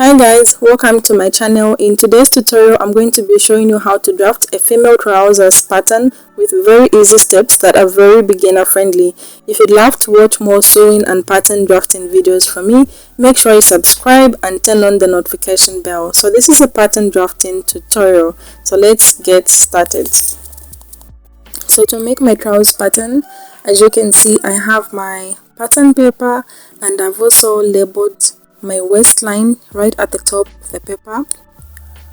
Hi guys, welcome to my channel. In today's tutorial, I'm going to be showing you how to draft a female trousers pattern with very easy steps that are very beginner friendly. If you'd love to watch more sewing and pattern drafting videos from me, make sure you subscribe and turn on the notification bell. So this is a pattern drafting tutorial. So let's get started. So to make my trousers pattern, as you can see, I have my pattern paper and I've also labeled my waistline right at the top of the paper.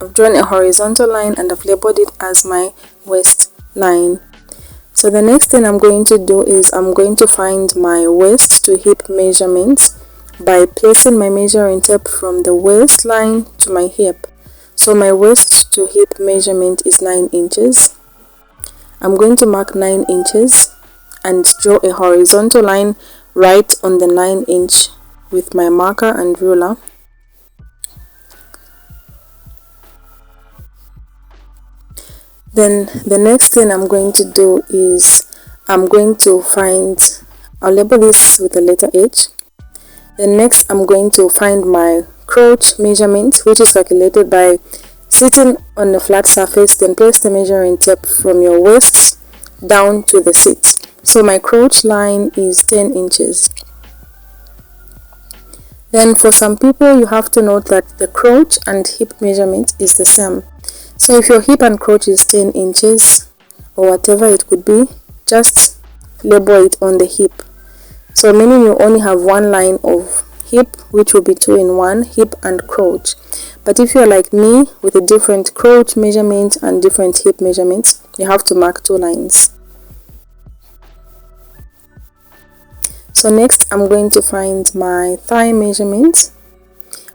I've drawn a horizontal line and I've labeled it as my waistline. So the next thing I'm going to do is I'm going to find my waist to hip measurements by placing my measuring tape from the waistline to my hip. So my waist to hip measurement is 9 inches. I'm going to mark 9 inches and draw a horizontal line right on the 9-inch with my marker and ruler. Then the next thing I'm going to do is I'll label this with the letter H. Then next I'm going to find my crotch measurement, which is calculated by sitting on a flat surface, then place the measuring tape from your waist down to the seat. So my crotch line is 10 inches. Then for some people, you have to note that the crotch and hip measurement is the same. So if your hip and crotch is 10 inches or whatever it could be, just label it on the hip. So meaning you only have one line of hip, which will be 2 in 1, hip and crotch. But if you're like me with a different crotch measurement and different hip measurements, you have to mark 2 lines. So next I'm going to find my thigh measurement,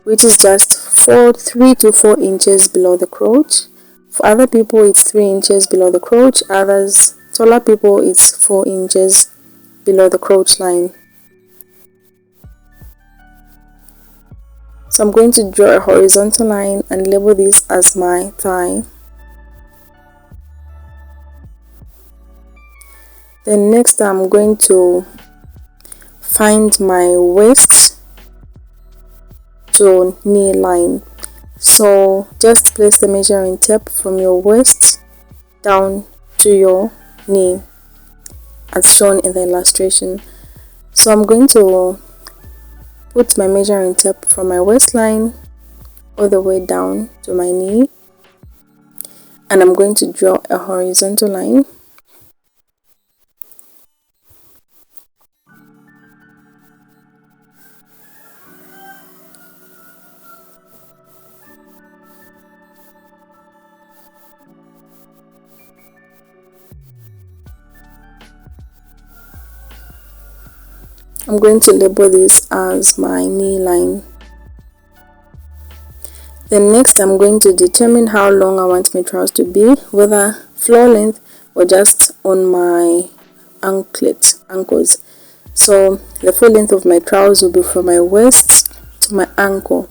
which is just 3 to 4 inches below the crotch. For other people it's 3 inches below the crotch, others, taller people, it's 4 inches below the crotch line. So I'm going to draw a horizontal line and label this as my thigh. Then next I'm going to find my waist to knee line. So just place the measuring tape from your waist down to your knee as shown in the illustration. So I'm going to put my measuring tape from my waistline all the way down to my knee, and I'm going to draw a horizontal line. I'm going to label this as my knee line. Then next I'm going to determine how long I want my trousers to be, whether floor length or just on my ankles. So the full length of my trousers will be from my waist to my ankle.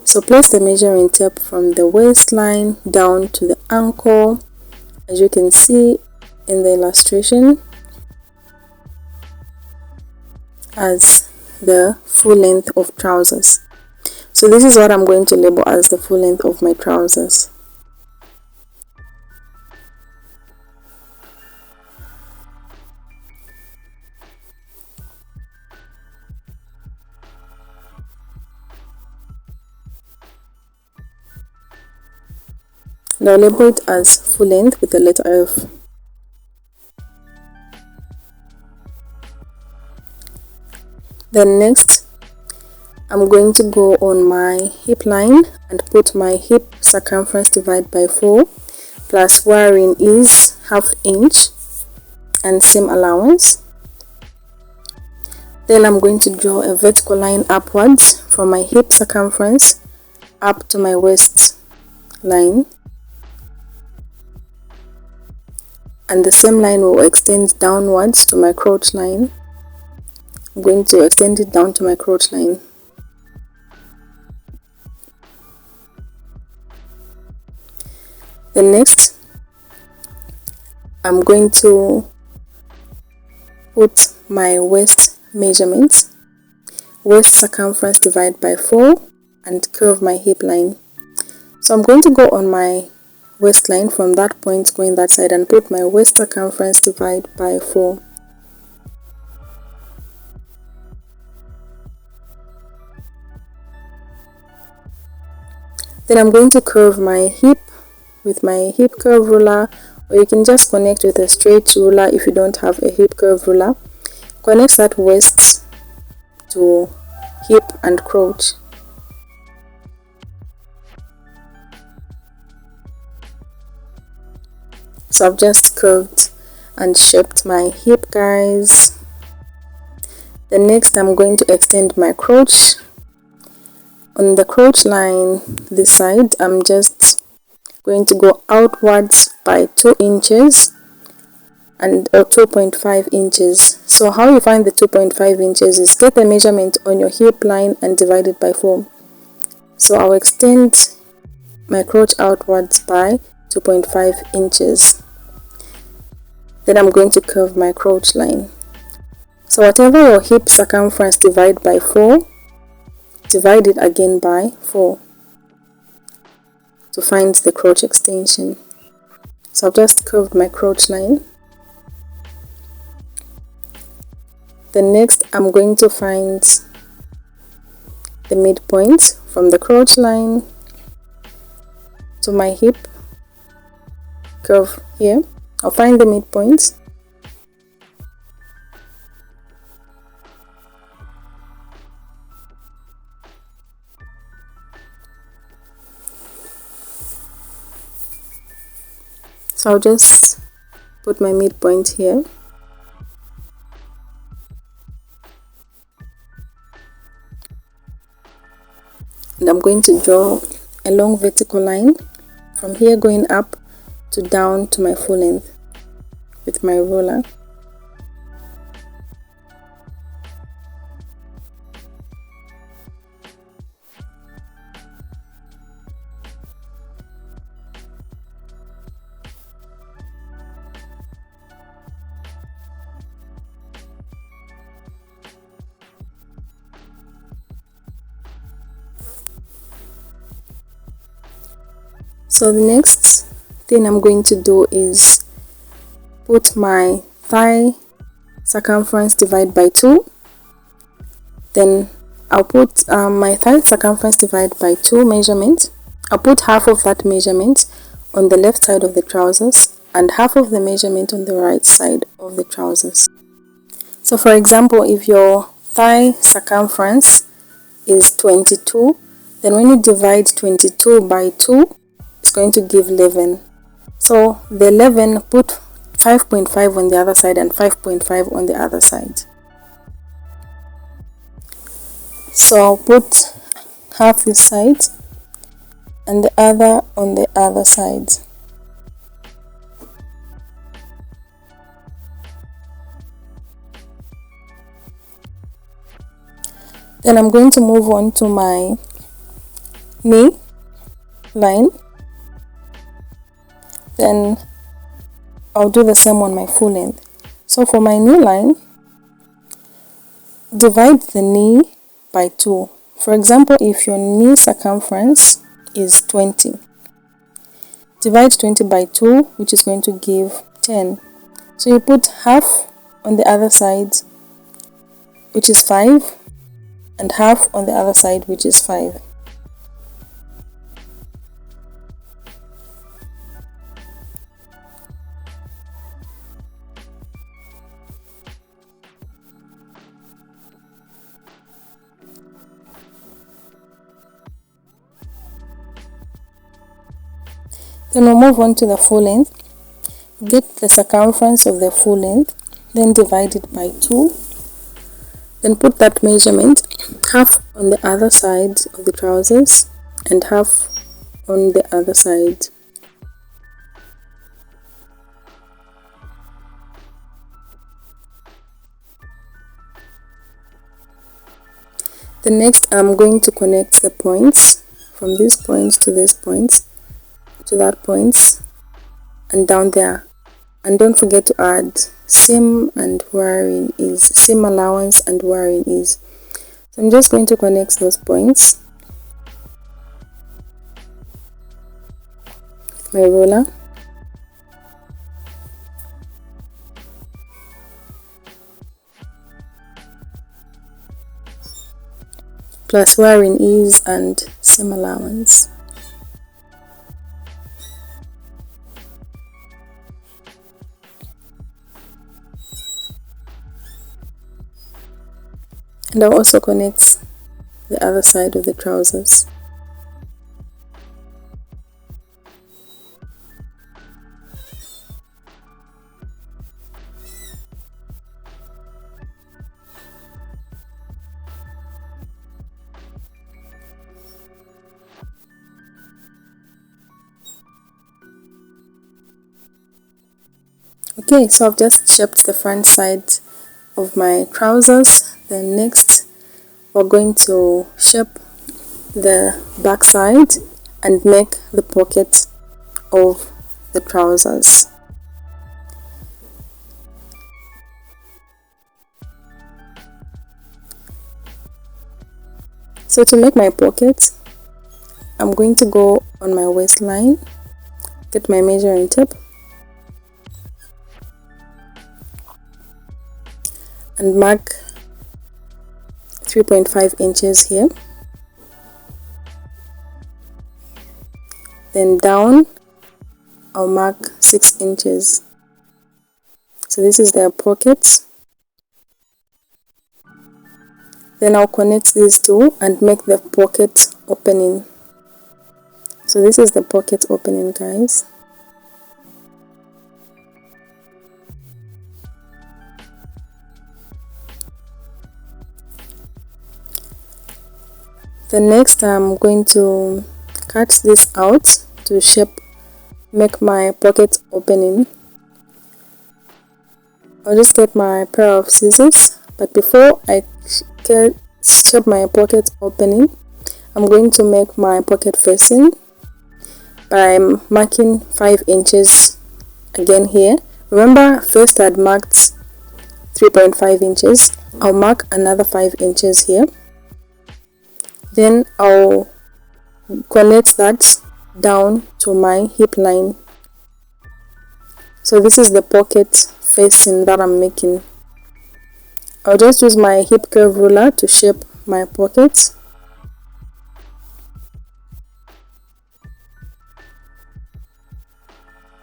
So place the measuring tape from the waistline down to the ankle, as you can see in the illustration, as the full length of trousers. So this is what I'm going to label as the full length of my trousers. Now label it as full length with the letter F. Then next I'm going to go on my hip line and put my hip circumference divided by 4 plus wiring is ½ inch and seam allowance. Then I'm going to draw a vertical line upwards from my hip circumference up to my waist line, and the same line will extend downwards to my crotch line. I'm going to extend it down to my crotch line. Then next I'm going to put my waist measurements, waist circumference divided by 4 and curve my hip line. So I'm going to go on my waistline from that point going that side and put my waist circumference divide by 4. Then I'm going to curve my hip with my hip curve ruler, or you can just connect with a straight ruler if you don't have a hip curve ruler. Connect that waist to hip and crotch. So I've just curved and shaped my hip, guys. Then next I'm going to extend my crotch. On the crotch line this side, I'm just going to go outwards by 2 inches and 2.5 inches. So how you find the 2.5 inches is get the measurement on your hip line and divide it by 4. So I'll extend my crotch outwards by 2.5 inches. Then I'm going to curve my crotch line. So whatever your hip circumference divide by 4, divide it again by 4 to find the crotch extension. So I've just curved my crotch line. Then next I'm going to find the midpoint from the crotch line to my hip curve here. I'll find the midpoint. So I'll just put my midpoint here. And I'm going to draw a long vertical line from here going up to down to my full length with my ruler. So the next thing I'm going to do is put my thigh circumference divide by 2. Then I'll put my thigh circumference divide by 2 measurement. I'll put half of that measurement on the left side of the trousers and half of the measurement on the right side of the trousers. So for example, if your thigh circumference is 22, then when you divide 22 by 2, it's going to give 11. So the 11, put 5.5 on the other side and 5.5 on the other side. So I'll put half this side and the other on the other side. Then I'm going to move on to my knee line. Then I'll do the same on my full length. So for my knee line, divide the knee by 2. For example, if your knee circumference is 20, divide 20 by 2, which is going to give 10. So you put half on the other side, which is 5, and half on the other side, which is 5. Then we'll move on to the full length. Get the circumference of the full length, then divide it by 2. Then put that measurement half on the other side of the trousers and half on the other side. The next, I'm going to connect the points from this point to this point, to that point, and down there. And don't forget to add seam and wearing is, seam allowance and wearing is. So I'm just going to connect those points. my ruler, plus wearing ease and seam allowance. And I'll also connect the other side of the trousers. Okay, so I've just shaped the front side of my trousers. Then next we're going to shape the back side and make the pocket of the trousers. So to make my pocket, I'm going to go on my waistline, get my measuring tape, and mark 3.5 inches here. Then down, I'll mark 6 inches. So this is the pocket. Then I'll connect these two and make the pocket opening. So this is the pocket opening, guys. Then next I'm going to cut this out to make my pocket opening. I'll just get my pair of scissors, but before I shape my pocket opening, I'm going to make my pocket facing by marking 5 inches again here. Remember, first I'd marked 3.5 inches. I'll mark another 5 inches here. Then I'll connect that down to my hip line. So this is the pocket facing that I'm making. I'll just use my hip curve ruler to shape my pocket.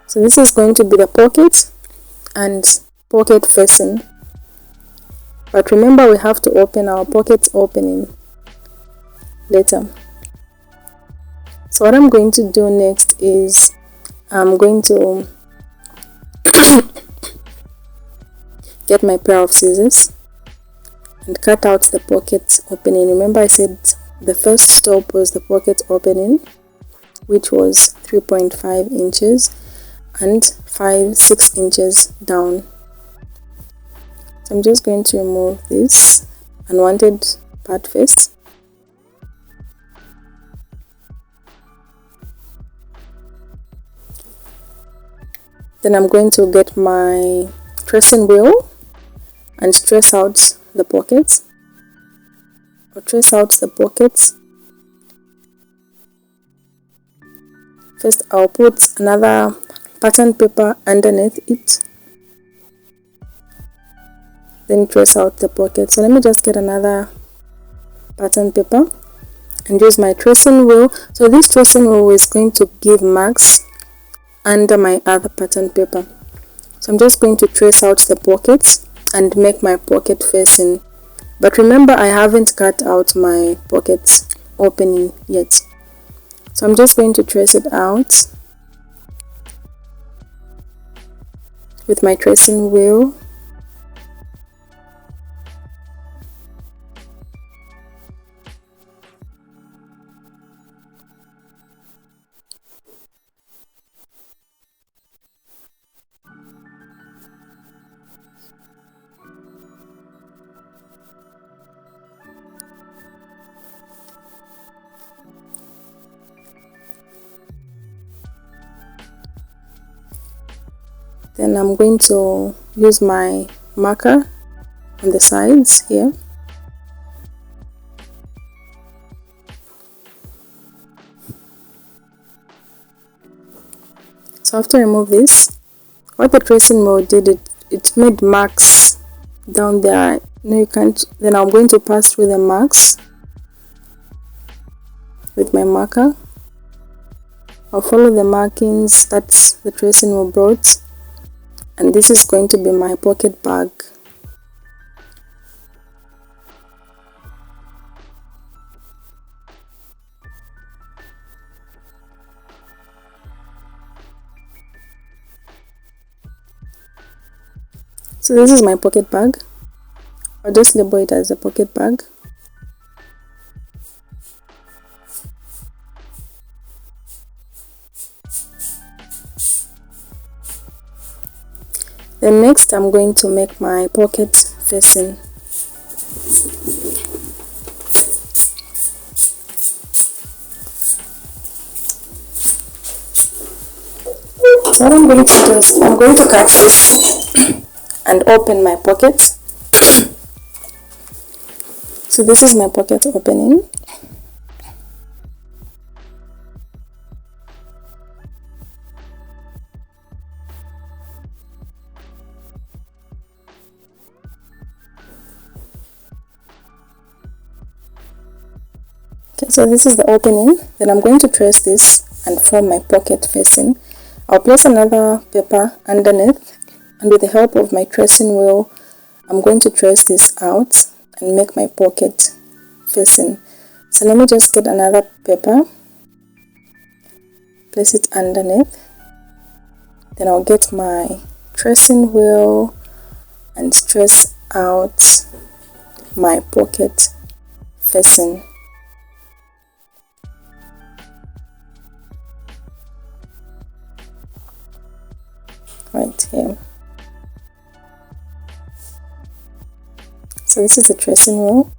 So this is going to be the pocket and pocket facing. But remember, we have to open our pocket opening later. So what I'm going to do next is I'm going to get my pair of scissors and cut out the pocket opening. Remember, I said the first stop was the pocket opening, which was 3.5 inches and 6 inches down. So I'm just going to remove this unwanted part first. Then I'm going to get my tracing wheel and trace out the pockets. Or trace out the pockets. First, I'll put another pattern paper underneath it. Then trace out the pocket. So let me just get another pattern paper and use my tracing wheel. So this tracing wheel is going to give marks under my other pattern paper. So I'm just going to trace out the pockets and make my pocket facing. But remember, I haven't cut out my pocket opening yet. So I'm just going to trace it out with my tracing wheel. Then I'm going to use my marker on the sides here. So after I remove this, what the tracing wheel did, it made marks down there. No, you can't. Then I'm going to pass through the marks with my marker. I'll follow the markings that the tracing wheel brought, and this is going to be my pocket bag. So this is my pocket bag. I'll just label it as a pocket bag. Then next I'm going to make my pocket facing. So what I'm going to do is I'm going to cut this and open my pocket. So this is my pocket opening. Okay, so this is the opening. Then I'm going to trace this and form my pocket facing. I'll place another paper underneath, and with the help of my tracing wheel, I'm going to trace this out and make my pocket facing. So let me just get another paper, place it underneath, then I'll get my tracing wheel and trace out my pocket facing. Right here. So this is the tracing wheel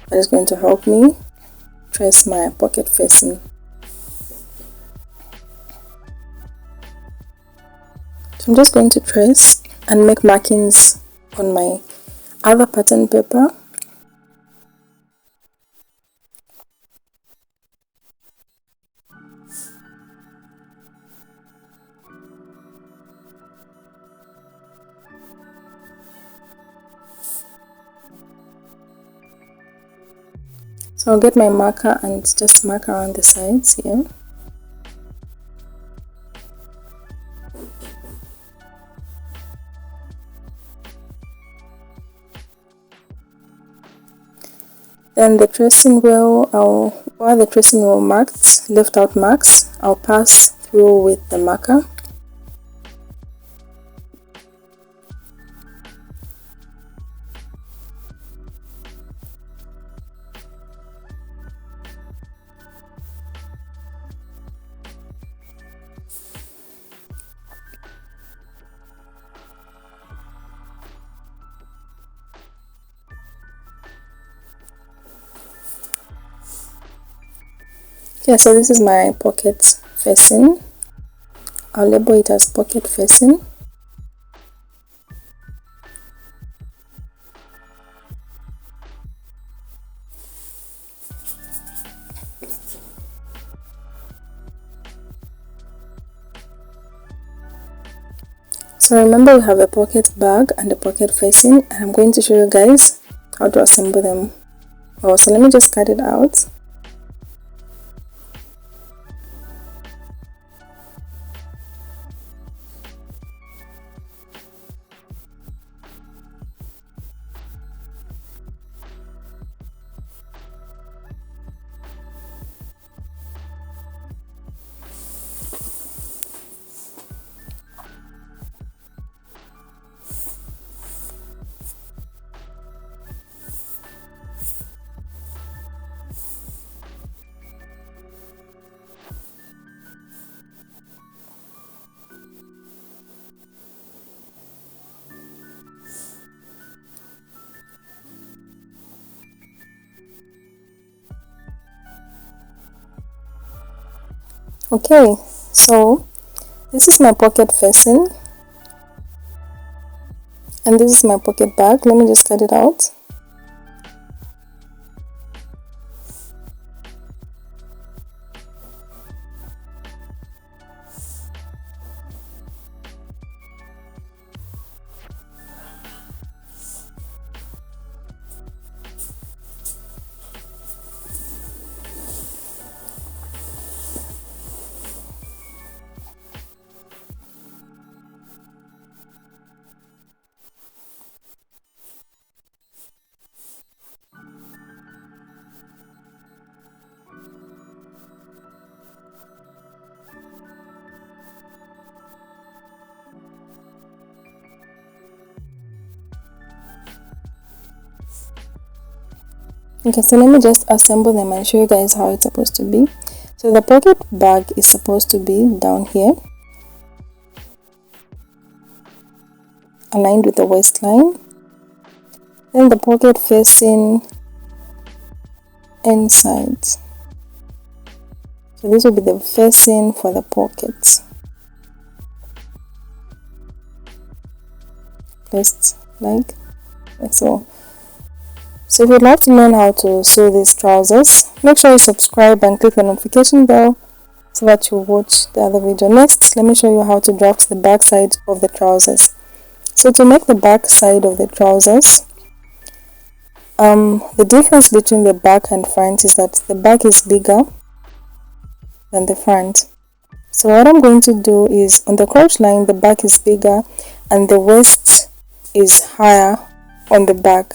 that is going to help me trace my pocket facing. So I'm just going to trace and make markings on my other pattern paper. So I'll get my marker and just mark around the sides here. Then the tracing wheel, while the tracing wheel marked, left out marks, I'll pass through with the marker. Okay, so this is my pocket facing. I'll label it as pocket facing. So remember, we have a pocket bag and a pocket facing, and I'm going to show you guys how to assemble them. So let me just cut it out. Okay, so this is my pocket facing and this is my pocket bag. Let me just cut it out. Okay, so let me just assemble them and show you guys how it's supposed to be. So the pocket bag is supposed to be down here, aligned with the waistline. Then the pocket facing inside. So this will be the facing for the pocket. Placed like so. So if you'd like to learn how to sew these trousers, make sure you subscribe and click the notification bell so that you watch the other video. Next, let me show you how to draft the back side of the trousers. So to make the back side of the trousers, the difference between the back and front is that the back is bigger than the front. So what I'm going to do is, on the crotch line, the back is bigger and the waist is higher on the back.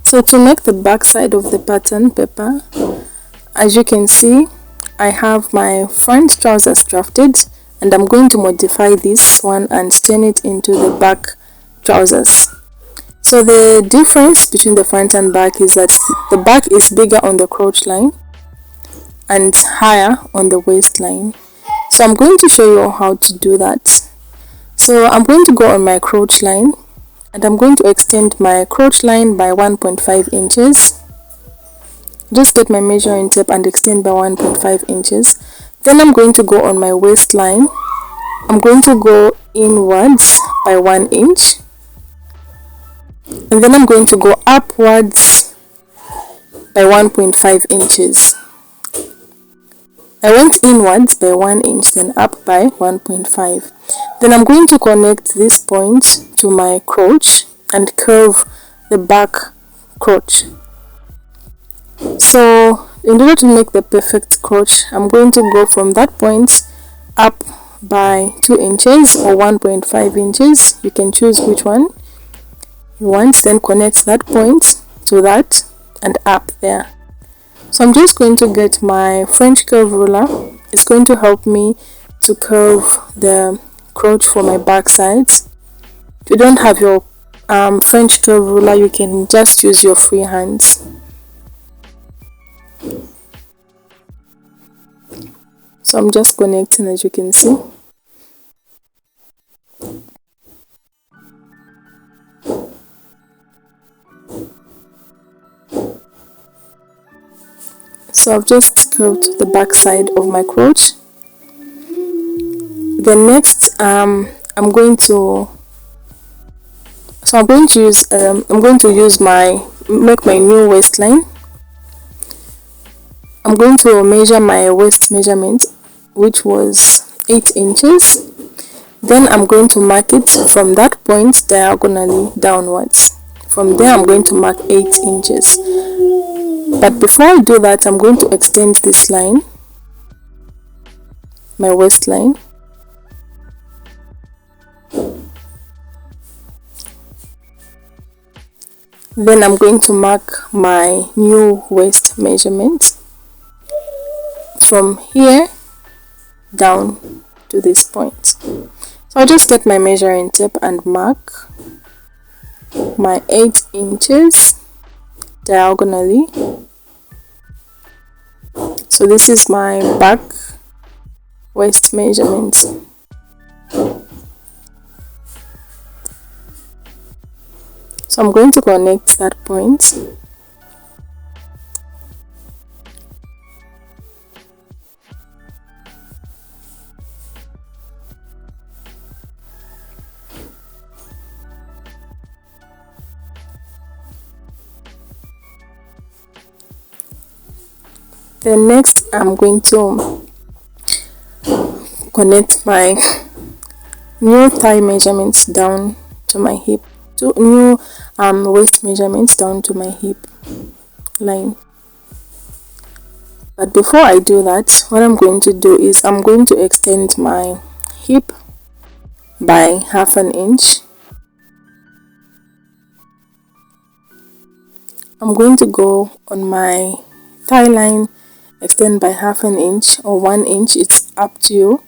So to make the back side of the pattern paper, as you can see, I have my front trousers drafted, and I'm going to modify this one and turn it into the back trousers. So the difference between the front and back is that the back is bigger on the crotch line and higher on the waistline. So I'm going to show you how to do that. So I'm going to go on my crotch line, and I'm going to extend my crotch line by 1.5 inches. Just get my measuring tape and extend by 1.5 inches. Then I'm going to go on my waistline. I'm going to go inwards by 1 inch. And then I'm going to go upwards by 1.5 inches. I went inwards by 1 inch, then up by 1.5. Then I'm going to connect this point to my crotch and curve the back crotch. So in order to make the perfect crotch, I'm going to go from that point up by 2 inches or 1.5 inches. You can choose which one you want, then connect that point to that and up there. So I'm just going to get my French curve ruler. It's going to help me to curve the crotch for my back sides. If you don't have your French curve ruler, you can just use your free hands. So I'm just connecting, as you can see. So I've just curved the back side of my crotch. Then next, I'm going to make my new waistline. I'm going to measure my waist measurement, which was 8 inches. Then I'm going to mark it from that point diagonally downwards. From there, I'm going to mark 8 inches. But before I do that, I'm going to extend this line, my waistline. Then I'm going to mark my new waist measurement from here down to this point. So I'll just get my measuring tape and mark my 8 inches diagonally. So this is my back waist measurement. So I'm going to connect that point. Then next, I'm going to connect my new thigh measurements down to my hip, to new waist measurements down to my hip line. But before I do that, what I'm going to do is I'm going to extend my hip by 1/2 inch. I'm going to go on my thigh line, extend by 1/2 inch or 1 inch, it's up to you.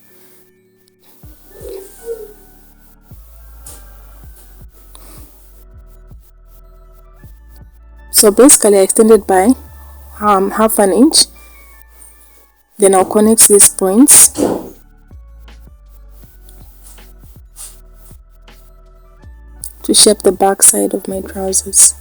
So basically I extended by half an inch. Then I'll connect these points to shape the back side of my trousers.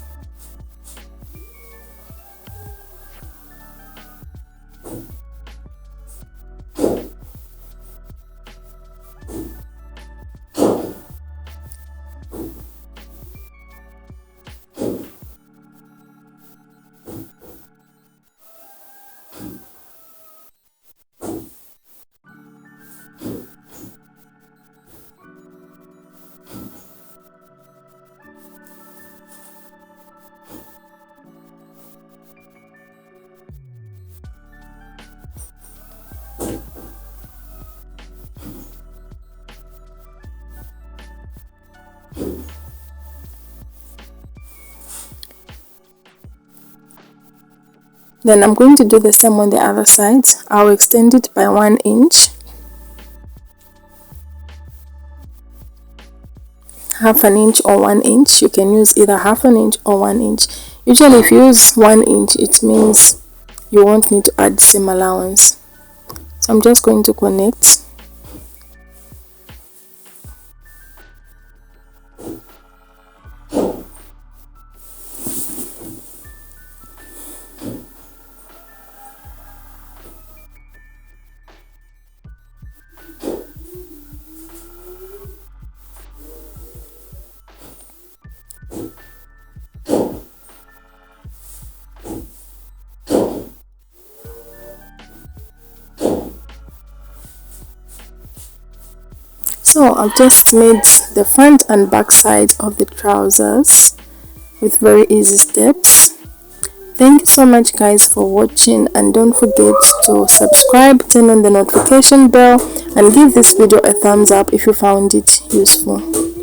Then I'm going to do the same on the other side. I'll extend it by 1 inch, half an inch or 1 inch. You can use either half an inch or 1 inch. Usually if you use 1 inch, it means you won't need to add seam allowance. So I'm just going to connect. So I've just made the front and back side of the trousers with very easy steps. Thank you so much guys for watching, and don't forget to subscribe, turn on the notification bell, and give this video a thumbs up if you found it useful.